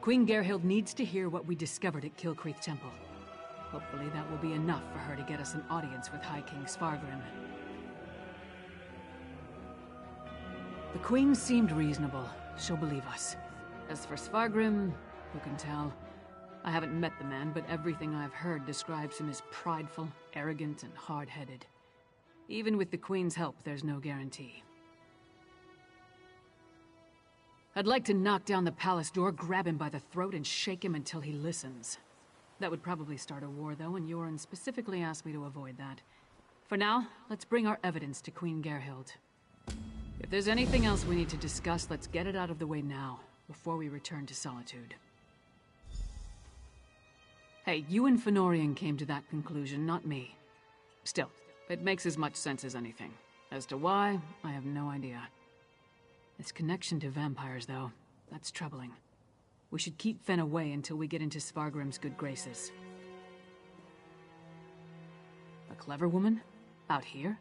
Queen Gerhild needs to hear what we discovered at Kilcreath Temple. Hopefully that will be enough for her to get us an audience with High King Svargrim. The Queen seemed reasonable. She'll believe us. As for Svargrim, who can tell? I haven't met the man, but everything I've heard describes him as prideful, arrogant, and hard-headed. Even with the Queen's help, there's no guarantee. I'd like to knock down the palace door, grab him by the throat, and shake him until he listens. That would probably start a war, though, and Yoren specifically asked me to avoid that. For now, let's bring our evidence to Queen Gerhild. If there's anything else we need to discuss, let's get it out of the way now, before we return to Solitude. Hey, you and Fëanorian came to that conclusion, not me. Still, it makes as much sense as anything. As to why, I have no idea. This connection to vampires, though, that's troubling. We should keep Fen away until we get into Svargrim's good graces. A clever woman? Out here?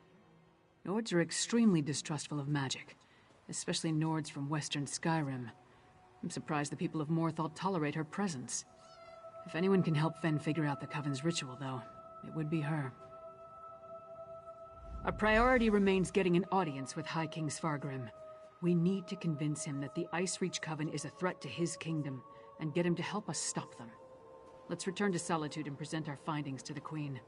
Nords are extremely distrustful of magic, especially Nords from western Skyrim. I'm surprised the people of Morthal tolerate her presence. If anyone can help Fen figure out the Coven's ritual, though, it would be her. Our priority remains getting an audience with High King Svargrim. We need to convince him that the Icereach Coven is a threat to his kingdom, and get him to help us stop them. Let's return to Solitude and present our findings to the Queen.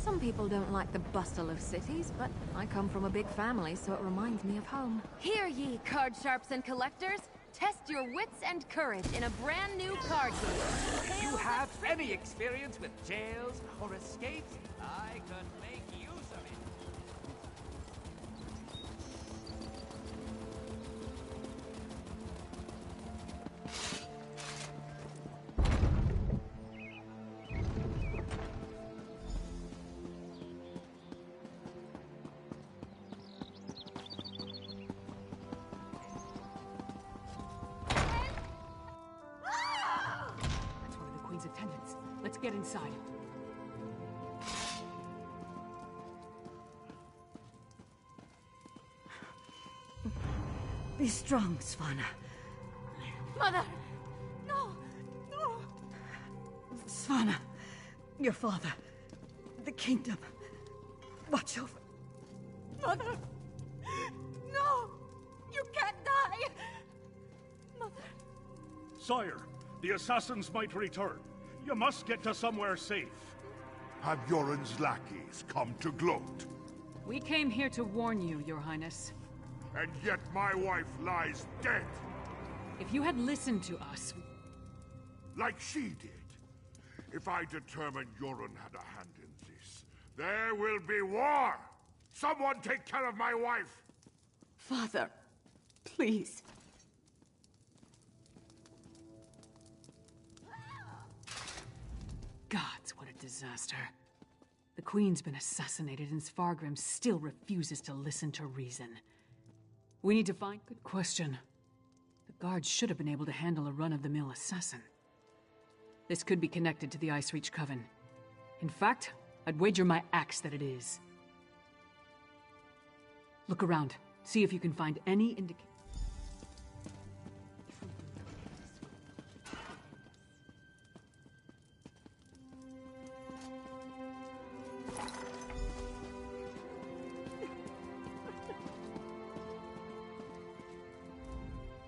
Some people don't like the bustle of cities, but I come from a big family, so it reminds me of home. Hear ye, card sharps and collectors! Test your wits and courage in a brand new card game. If you have any experience with jails or escapes, I could make use of it. get inside. Be strong, Svanna. Mother! No! No! Svanna, your father, the kingdom. Watch over. Mother! No! You can't die! Mother! Sire, the assassins might return. You must get to somewhere safe. Have Yoren's lackeys come to gloat? We came here to warn you, Your Highness. And yet my wife lies dead, If you had listened to us... like she did. If I determine Yoren had a hand in this, there will be war! Someone take care of my wife! Father, please. Gods, what a disaster. The Queen's been assassinated and Svargrim still refuses to listen to reason. We need to find... Good question. The guards should have been able to handle a run-of-the-mill assassin. This could be connected to the Ice Reach Coven. In fact, I'd wager my axe that it is. Look around. See if you can find any indication.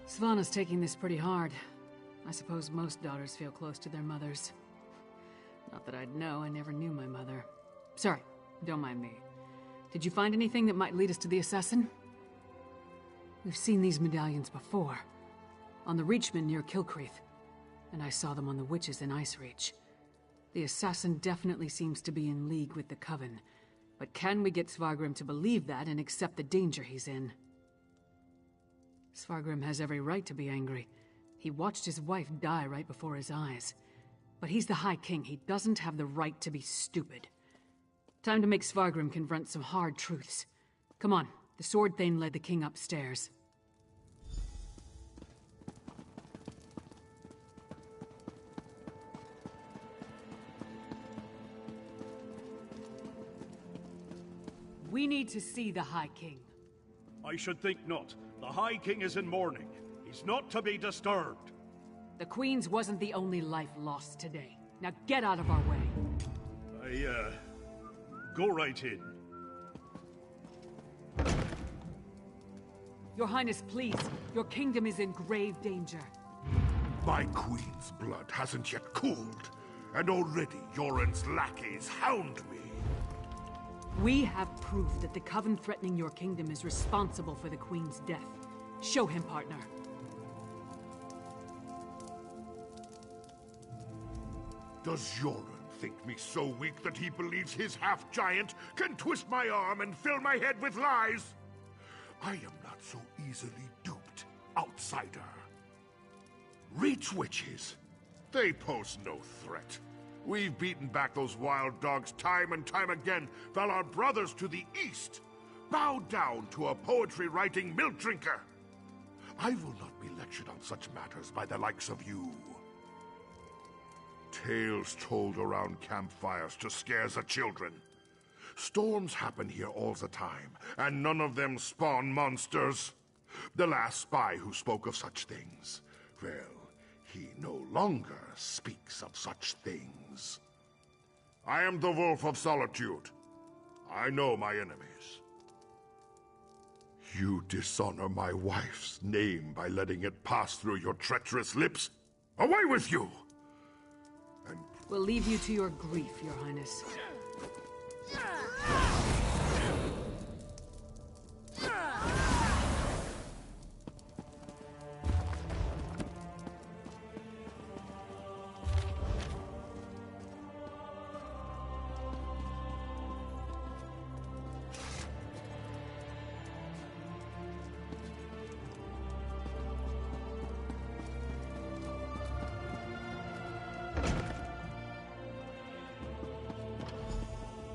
Svanna's taking this pretty hard. I suppose most daughters feel close to their mothers. Not that I'd know, I never knew my mother. Sorry, don't mind me. Did you find anything that might lead us to the assassin? We've seen these medallions before. On the Reachman near Kilcreath. And I saw them on the witches in Ice Reach. The assassin definitely seems to be in league with the Coven. But can we get Svargrim to believe that and accept the danger he's in? Svargrim has every right to be angry. He watched his wife die right before his eyes. But he's the High King. He doesn't have the right to be stupid. Time to make Svargrim confront some hard truths. Come on, the Sword Thane led the king upstairs. We need to see the High King. I should think not. The High King is in mourning. He's not to be disturbed. The Queen's wasn't the only life lost today. Now get out of our way. Go right in. Your Highness, please. Your kingdom is in grave danger. My queen's blood hasn't yet cooled, and already Yoren's lackeys hound me. We have proof that the Coven threatening your kingdom is responsible for the Queen's death. Show him, partner. Does Yoren think me so weak that he believes his half-giant can twist my arm and fill my head with lies? I am not so easily duped, outsider. Reach witches. They pose no threat. We've beaten back those wild dogs time and time again, while our brothers to the east bow down to a poetry-writing milk drinker. I will not be lectured on such matters by the likes of you. Tales told around campfires to scare the children. Storms happen here all the time, and none of them spawn monsters. The last spy who spoke of such things, well, he no longer speaks of such things. I am the Wolf of Solitude. I know my enemies. You dishonor my wife's name by letting it pass through your treacherous lips. Away with you! And We'll leave you to your grief, Your Highness.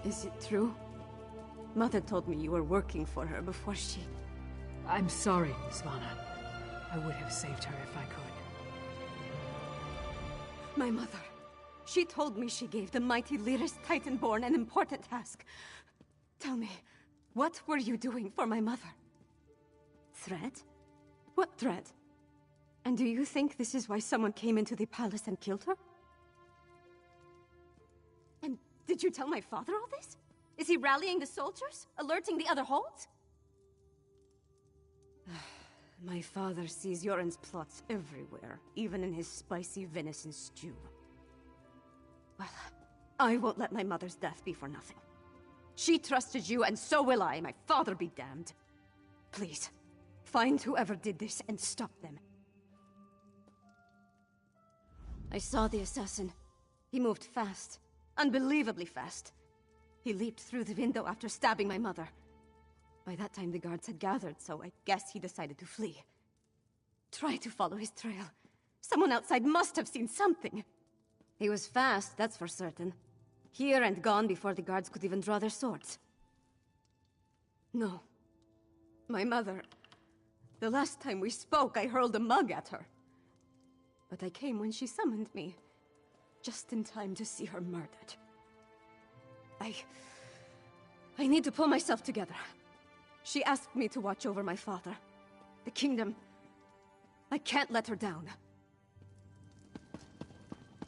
Is it true? Mother told me you were working for her before she... I'm sorry, Svanna. I would have saved her if I could. My mother. She told me she gave the mighty Lyris Titanborn an important task. Tell me, what were you doing for my mother? Threat? What threat? And do you think this is why someone came into the palace and killed her? And did you tell my father all this? Is he rallying the soldiers? Alerting the other holds? My father sees Yoren's plots everywhere, even in his spicy venison stew. Well, I won't let my mother's death be for nothing. She trusted you, and so will I. My father be damned. Please, find whoever did this and stop them. I saw the assassin. He moved fast. Unbelievably fast. He leaped through the window after stabbing my mother. By that time, the guards had gathered, so I guess he decided to flee. Try to follow his trail. Someone outside must have seen something. He was fast, that's for certain. Here and gone before the guards could even draw their swords. No. My mother... The last time we spoke, I hurled a mug at her. But I came when she summoned me. Just in time to see her murdered. I need to pull myself together. She asked me to watch over my father. The kingdom. I can't let her down.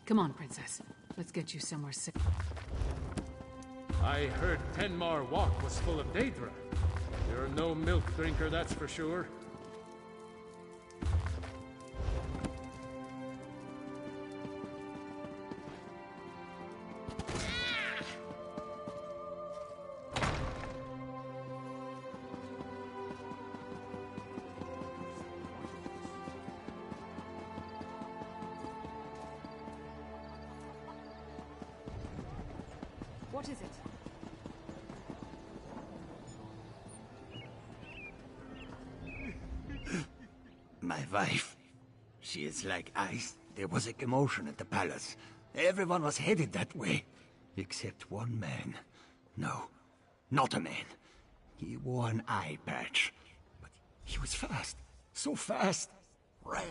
Come on, Princess. Let's get you somewhere safe. I heard Tenmar Walk was full of Daedra. You're no milk drinker, that's for sure. What is it? My wife. She is like ice. There was a commotion at the palace. Everyone was headed that way. Except one man. No, not a man. He wore an eye patch. But he was fast. So fast. Ran.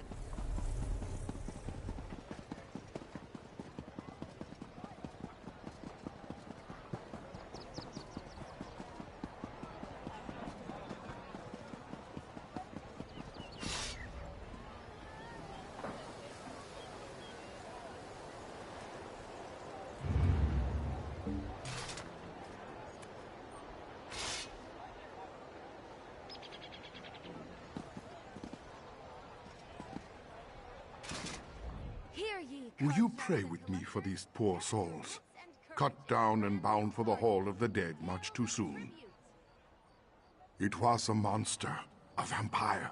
Will you pray with me for these poor souls? Cut down and bound for the Hall of the Dead much too soon. It was a monster, a vampire.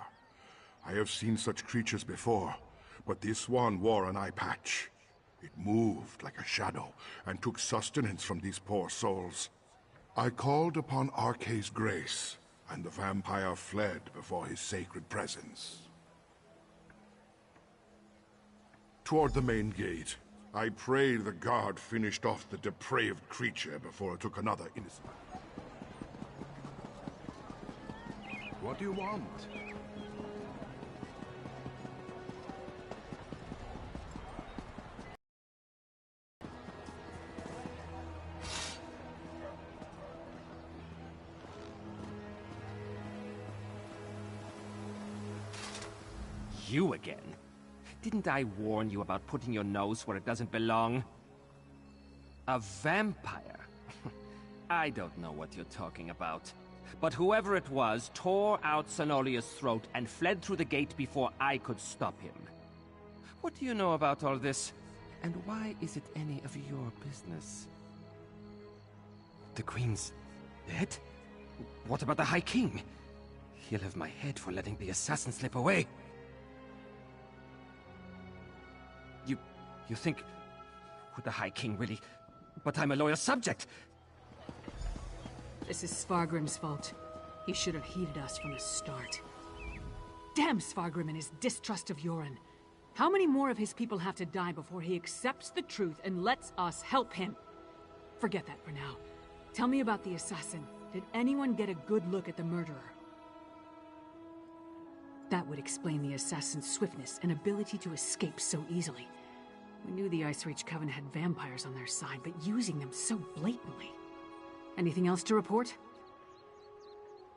I have seen such creatures before, but this one wore an eye patch. It moved like a shadow and took sustenance from these poor souls. I called upon Arkay's grace, and the vampire fled before his sacred presence. Toward the main gate, I pray the guard finished off the depraved creature before it took another innocent. What do you want? You again? Didn't I warn you about putting your nose where it doesn't belong? A vampire? I don't know what you're talking about. But whoever it was tore out Sonolia's throat and fled through the gate before I could stop him. What do you know about all this? And why is it any of your business? The Queen's dead? What about the High King? He'll have my head for letting the assassin slip away. You think... Would the High King really... But I'm a loyal subject! This is Svargrim's fault. He should have heeded us from the start. Damn Svargrim and his distrust of Yoren. How many more of his people have to die before he accepts the truth and lets us help him? Forget that for now. Tell me about the assassin. Did anyone get a good look at the murderer? That would explain the assassin's swiftness and ability to escape so easily. We knew the Ice Reach Coven had vampires on their side, but using them so blatantly. Anything else to report?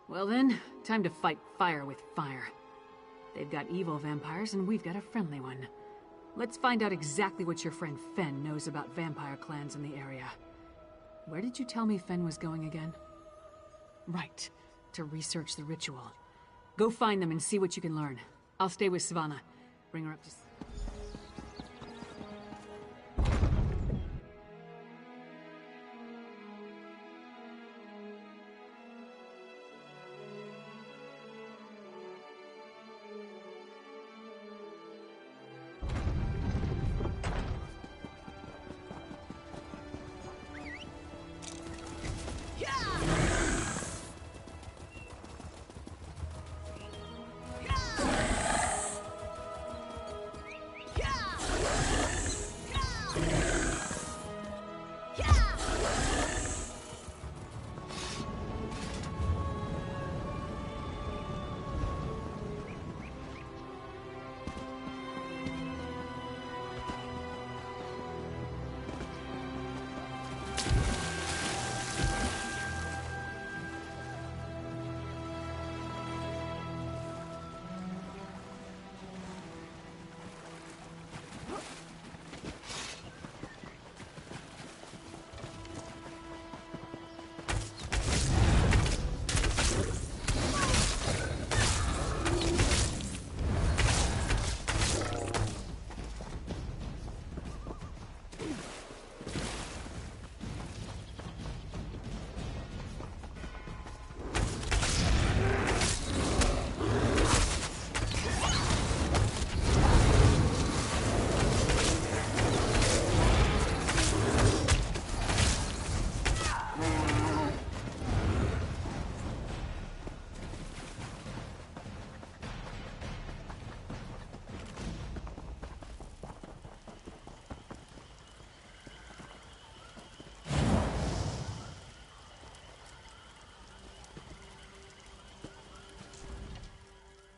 Well then, time to fight fire with fire. They've got evil vampires, and we've got a friendly one. Let's find out exactly what your friend Fen knows about vampire clans in the area. Where did you tell me Fen was going again? Right, to research the ritual. Go find them and see what you can learn. I'll stay with Savannah. Bring her up to...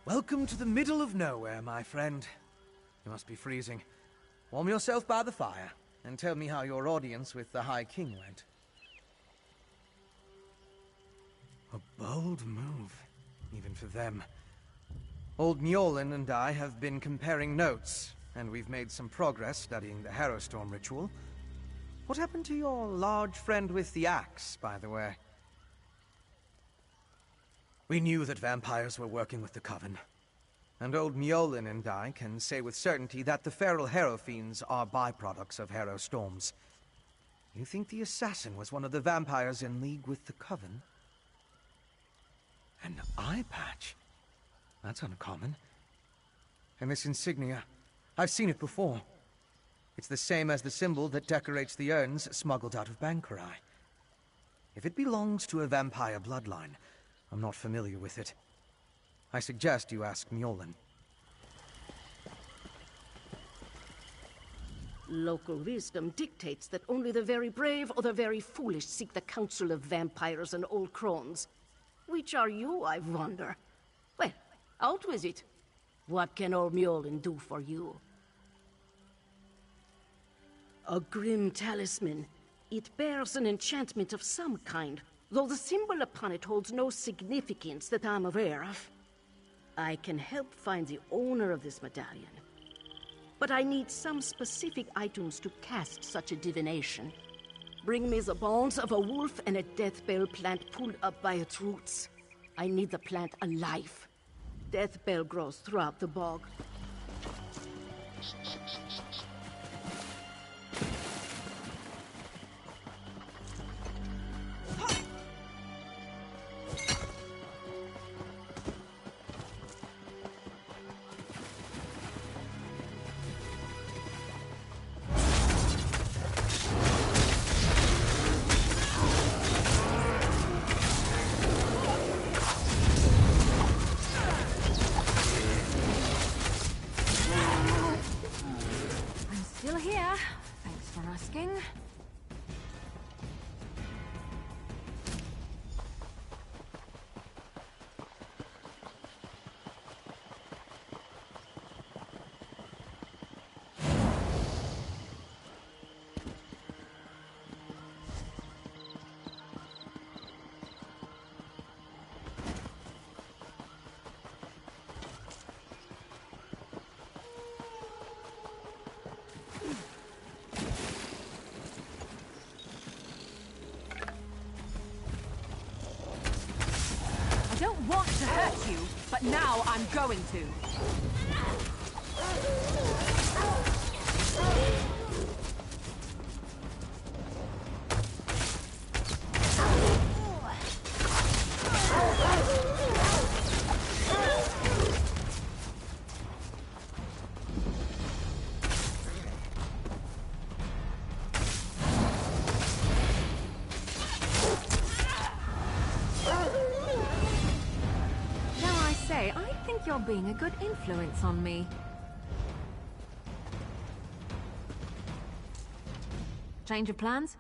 Welcome to the middle of nowhere, my friend. You must be freezing. Warm yourself by the fire, and tell me how your audience with the High King went. A bold move, even for them. Old Mjolnir and I have been comparing notes, and we've made some progress studying the Harrowstorm ritual. What happened to your large friend with the axe, by the way? We knew that vampires were working with the Coven. And old Mjolnir and I can say with certainty that the feral Harrow Fiends are byproducts of Harrowstorms. You think the assassin was one of the vampires in league with the Coven? An eye patch? That's uncommon. And this insignia, I've seen it before. It's the same as the symbol that decorates the urns smuggled out of Bankarai. If it belongs to a vampire bloodline, I'm not familiar with it. I suggest you ask Mjolnir. Local wisdom dictates that only the very brave or the very foolish seek the counsel of vampires and old crones. Which are you, I wonder? Well, out with it. What can old Mjolnir do for you? A grim talisman. It bears an enchantment of some kind, though the symbol upon it holds no significance that I'm aware of. I can help find the owner of this medallion, but I need some specific items to cast such a divination. Bring me the bones of a wolf and a deathbell plant pulled up by its roots. I need the plant alive. Deathbell grows throughout the bog. don't want to hurt you, but now I'm going to. You're being a good influence on me. Change of plans?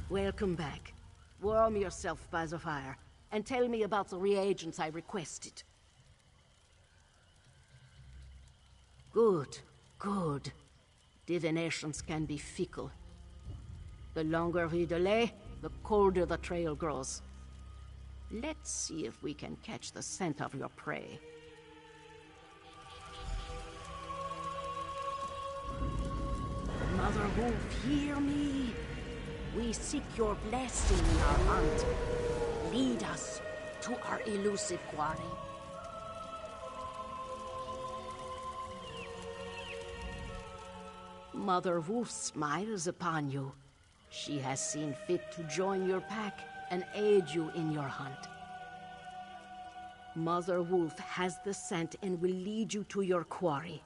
Welcome back. Warm yourself by the fire, and tell me about the reagents I requested. Good, good. Divinations can be fickle. The longer we delay, the colder the trail grows. Let's see if we can catch the scent of your prey. Mother Wolf, hear me. We seek your blessing in our hunt. Lead us to our elusive quarry. Mother Wolf smiles upon you. She has seen fit to join your pack and aid you in your hunt. Mother Wolf has the scent and will lead you to your quarry.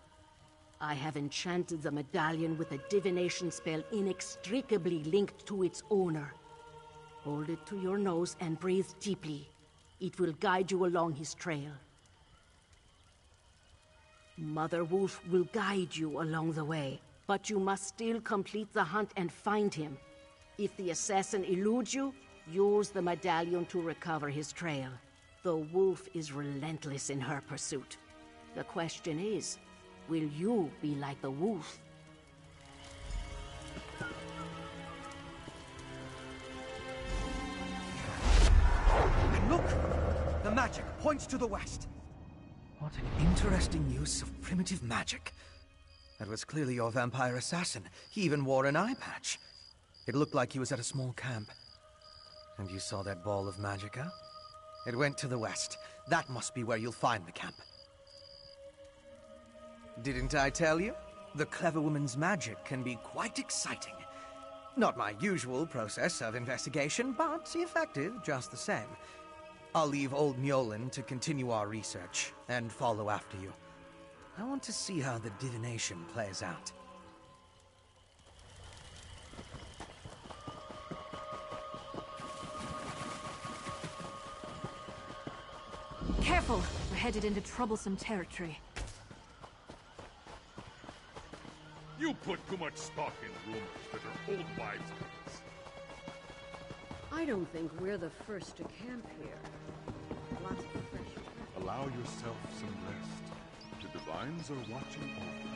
I have enchanted the medallion with a divination spell inextricably linked to its owner. Hold it to your nose and breathe deeply. It will guide you along his trail. Mother Wolf will guide you along the way, but you must still complete the hunt and find him. If the assassin eludes you, use the medallion to recover his trail. The wolf is relentless in her pursuit. The question is, will you be like the wolf? And look! The magic points to the west. What an interesting use of primitive magic. That was clearly your vampire assassin. He even wore an eye patch. It looked like he was at a small camp. And you saw that ball of magic, huh? It went to the west. That must be where you'll find the camp. Didn't I tell you? The clever woman's magic can be quite exciting. Not my usual process of investigation, but effective just the same. I'll leave old Nyolan to continue our research, and follow after you. I want to see how the divination plays out. Careful! We're headed into troublesome territory. You put too much stock in rumors that are old wives' tales. I don't think we're the first to camp here. Lots of fresh. Allow yourself some rest. The divines are watching over us.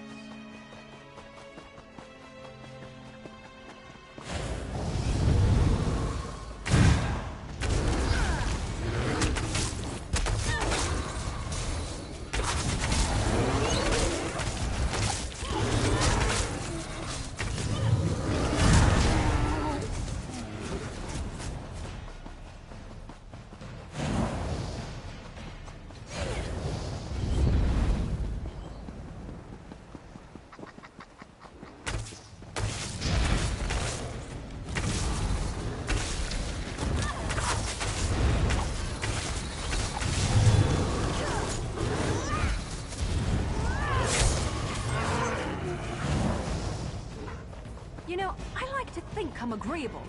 You know, I like to think I'm agreeable.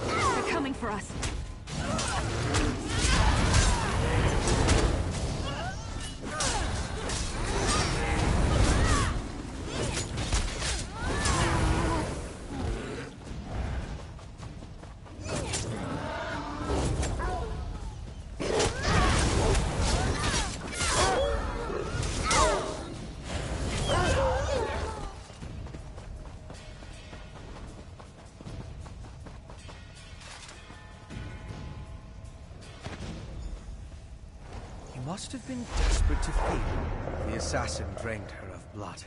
They're coming for us. Must have been desperate to feed. The assassin drained her of blood.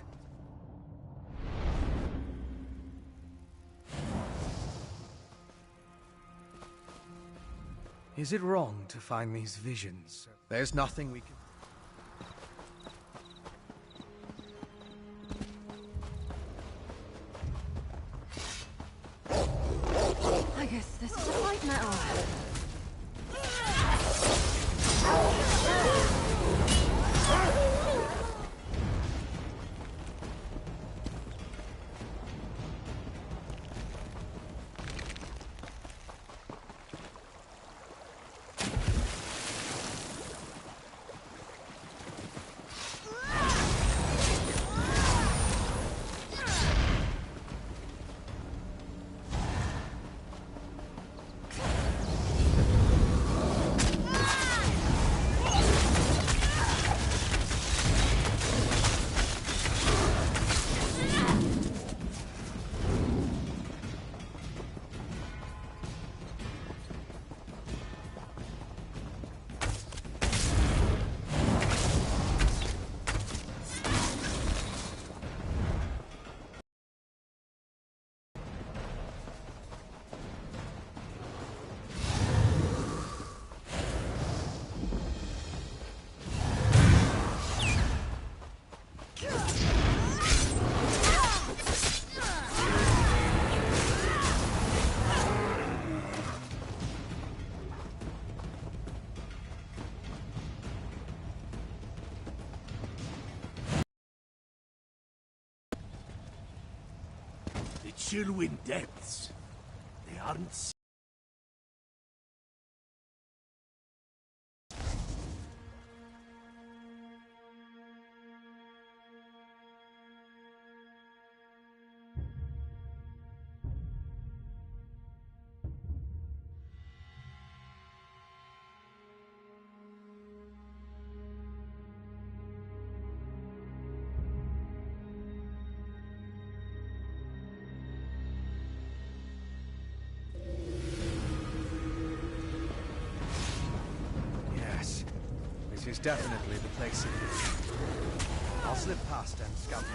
Is it wrong to find these visions? There's nothing we can... I guess this is a fight metal. Chillwind depths. They aren't... This is definitely the place it is. I'll slip past and scout.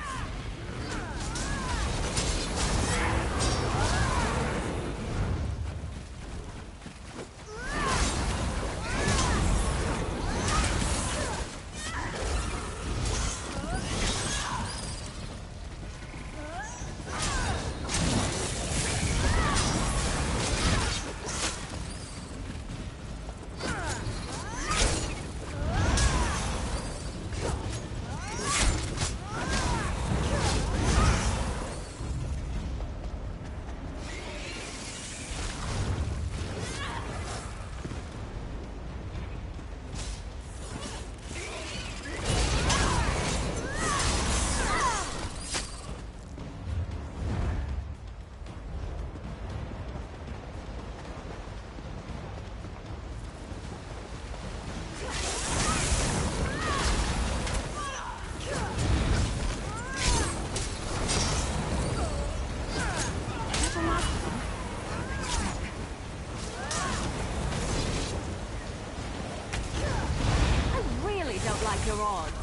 Your odds.